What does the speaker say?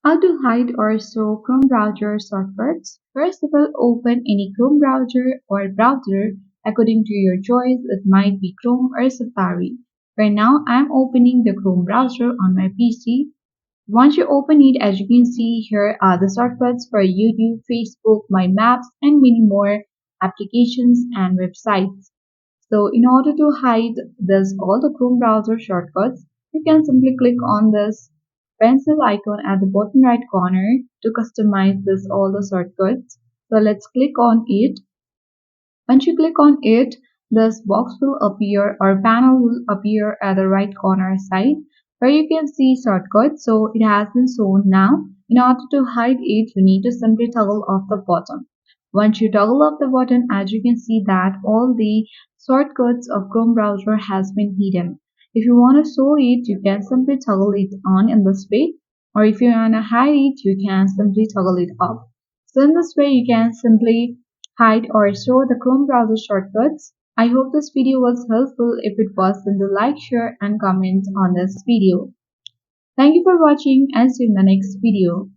How to hide or show Chrome browser shortcuts. First of all, open any Chrome browser or browser according to your choice. It might be Chrome or Safari. Right now, I'm opening the Chrome browser on my PC. Once you open it, as you can see, here are the shortcuts for YouTube, Facebook, My Maps, and many more applications and websites. So in order to hide this all the Chrome browser shortcuts, you can simply click on this pencil icon at the bottom right corner to customize this all the shortcuts. So let's click on it. Once you click on it, this box will appear or panel will appear at the right corner side where you can see shortcuts. So it has been shown now. In order to hide it, you need to simply toggle off the button. Once you toggle off the button, as you can see that all the shortcuts of Chrome browser has been hidden. If you want to show it, you can simply toggle it on in this way, or if you want to hide it, you can simply toggle it off. So in this way, you can simply hide or show the Chrome browser shortcuts. I hope this video was helpful. If it was, then do like, share and comment on this video. Thank you for watching and see you in the next video.